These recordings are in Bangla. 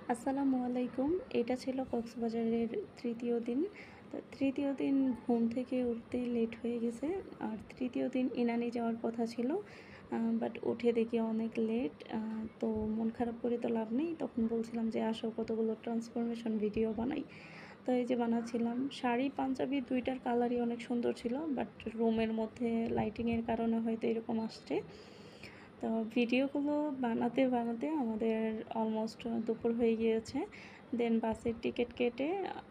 আসসালামু আলাইকুম। এটা ছিল কক্সবাজারের ৩য় দিন। তো ৩য় দিন ঘুম থেকে উঠতে লেট হয়ে গেছে। আর ৩য় দিন ইনানি যাওয়ার কথা ছিল। বাট উঠে দেখি অনেক লেট। তো মন খারাপ করে তো লাভ নেই। তখন বলছিলাম যে, "আসো কতগুলো ট্রান্সফরমেশন ভিডিও বানাই।" তো এই যে বানাচ্ছিলাম। শাড়ি, পাঞ্জাবি ২ টার কালারই অনেক সুন্দর ছিল। বাট রুমের মধ্যে লাইটিংয়ের কারণে হয়তো এরকম আসছে। তো ভিডিওগুলো বানাতে আমাদের অলমোস্ট দুপুর হয়ে গিয়েছে। দেন বাসের টিকিট কেটে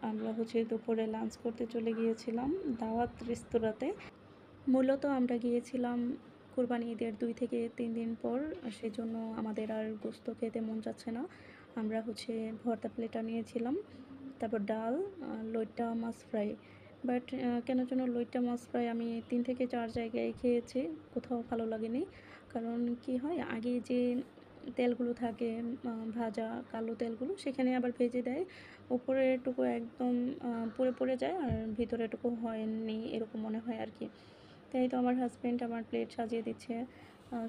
আমরা দুপুরে লাঞ্চ করতে চলে গিয়েছিলাম দাওয়াত রেস্তোরাঁতে। মূলত আমরা গিয়েছিলাম কোরবানি ঈদের ২ থেকে ৩ দিন পর। সেজন্য আমাদের আর গোশত খেতে মন চাচ্ছে না। আমরা ভর্তা প্লেটটা নিয়েছিলাম। তারপর ডাল, লইট্টা মাছ ফ্রাই। বাট কেন যেন লইট্টা মাছ ফ্রাই আমি ৩ থেকে 4 জায়গায় খেয়েছি। কোথাও ভালো লাগেনি। কারণ কি হয়, আগে যে তেলগুলো থাকে ভাজা কালো তেলগুলো, সেখানে আবার ভেজে দেয়। উপরেরটুকু একদম পুড়ে, পুড়ে যায় আর ভিতরেরটুকু হয়নি এরকম মনে হয় আরকি। তাই তো আমার হাসব্যান্ড আমার প্লেট সাজিয়ে দিচ্ছে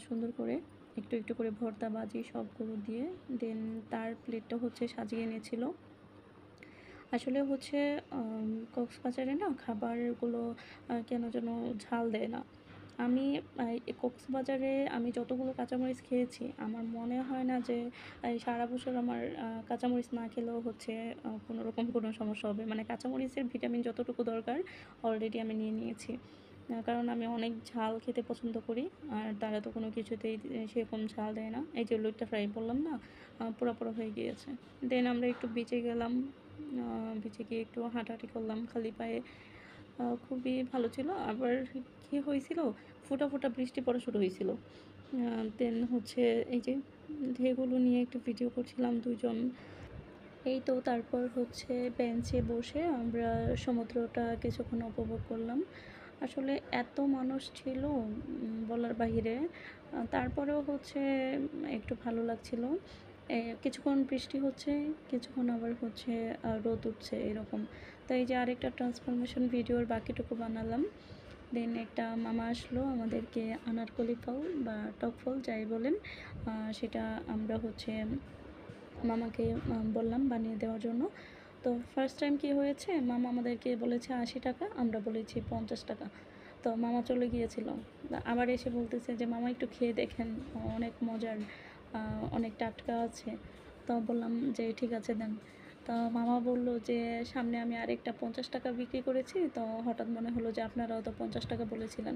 সুন্দর করে। একটু, একটু করে ভর্তা, ভাজি সবগুলো দিয়ে। দেন তার প্লেটটা সাজিয়ে এনেছিল। আসলে কক্সবাজারে না খাবারগুলো কেন যেন ঝাল দেয় না। আমি কক্সবাজারে আমি যতগুলো কাঁচামরিচ খেয়েছি, আমার মনে হয় না যে এই সারা বছর আমার কাঁচামরিচ না খেলেও কোনোরকম কোনো সমস্যা হবে। মানে কাঁচামরিচের ভিটামিন যতটুকু দরকার অলরেডি আমি নিয়ে নিয়েছি। কারণ আমি অনেক ঝাল খেতে পছন্দ করি। আর তারা তো কোনো কিছুতেই সেরকম ঝাল দেয় না। এই যে লইট্টা ফ্রাই বললাম না, পোড়া, পোড়া হয়ে গিয়েছে। দেন আমরা একটু বিচে গেলাম। বিচে গিয়ে একটু হাঁটাহাঁটি করলাম খালি পায়ে। খুবই ভালো ছিল। আবার কি হয়েছিল, ফোঁটা, ফোঁটা বৃষ্টি পড়া শুরু হয়েছিল। দেন এই যে ঢেউগুলো নিয়ে একটু ভিডিও করছিলাম ২ জন। এই তো তারপর বেঞ্চে বসে আমরা সমুদ্রটা কিছুক্ষণ উপভোগ করলাম। আসলে এত মানুষ ছিল বলার বাহিরে। তারপরেও একটু ভালো লাগছিল। কিছুক্ষণ বৃষ্টি হচ্ছে, কিছুক্ষণ আবার রোদ উঠছে এরকম। তো এই যে আরেকটা ট্রান্সফরমেশন ভিডিওর বাকিটুকু বানালাম। দেন একটা মামা আসলো আমাদেরকে আনারকলি ফল বা টক ফল যাই বলেন, সেটা আমরা মামাকে বললাম বানিয়ে দেওয়ার জন্য। তো ফার্স্ট টাইম কি হয়েছে, মামা আমাদেরকে বলেছে ৮০ টাকা, আমরা বলেছি ৫০ টাকা। তো মামা চলে গিয়েছিল। আবার এসে বলতেছে যে, "মামা একটু খেয়ে দেখেন, অনেক মজার, অনেক টাটকা আছে।" তো বললাম যে, "ঠিক আছে দেন।" তো মামা বলল যে, "সামনে আমি আরেকটা ৫০ টাকা বিক্রি করেছি। তো হঠাৎ মনে হলো যে আপনারাও তো ৫০ টাকা বলেছিলেন।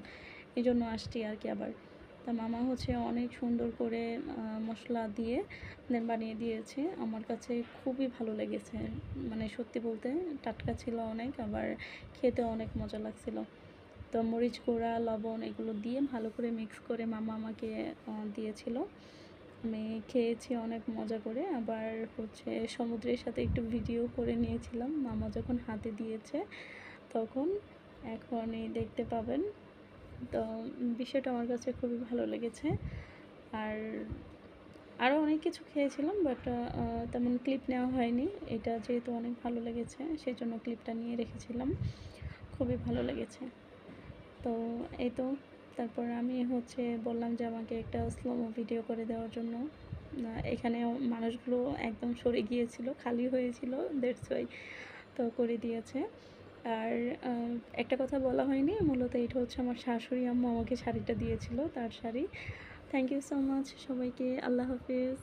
এজন্য আসছি আরকি আবার।" তা মামা অনেক সুন্দর করে মসলা দিয়ে দেন বানিয়ে দিয়েছে। আমার কাছে খুবই ভালো লেগেছে। মানে সত্যি বলতে টাটকা ছিল অনেক, আবার খেতেও অনেক মজা লাগছিল। তো মরিচ গুঁড়া, লবণ এগুলো দিয়ে ভালো করে মিক্স করে মামা আমাকে দিয়েছিল। আমি খেয়েছি অনেক মজা করে। আবার সমুদ্রের সাথে একটু ভিডিও করে নিয়েছিলাম মামা যখন হাতে দিয়েছে তখন। এখনই দেখতে পাবেন। তো বিষয়টা আমার কাছে খুবই ভালো লেগেছে। আর আরও অনেক কিছু খেয়েছিলাম, বাট তেমন ক্লিপ নেওয়া হয়নি। এটা যেহেতু অনেক ভালো লেগেছে সেজন্য ক্লিপটা নিয়ে রেখেছিলাম। খুবই ভালো লেগেছে। তো এই তো তারপর আমি বললাম যে আমাকে একটা স্লোমো ভিডিও করে দেওয়ার জন্য। এখানেও মানুষগুলো একদম সরে গিয়েছিল, খালি হয়েছিল, দ্যাটস ওয়াই তো করে দিয়েছে। আর আ একটা কথা বলা হয়নি, মূলত এটা আমার শাশুড়ি আম্মু আমাকে শাড়িটা দিয়েছিল, তার sari. Thank you so much সবাইকে। আল্লাহ হাফেজ।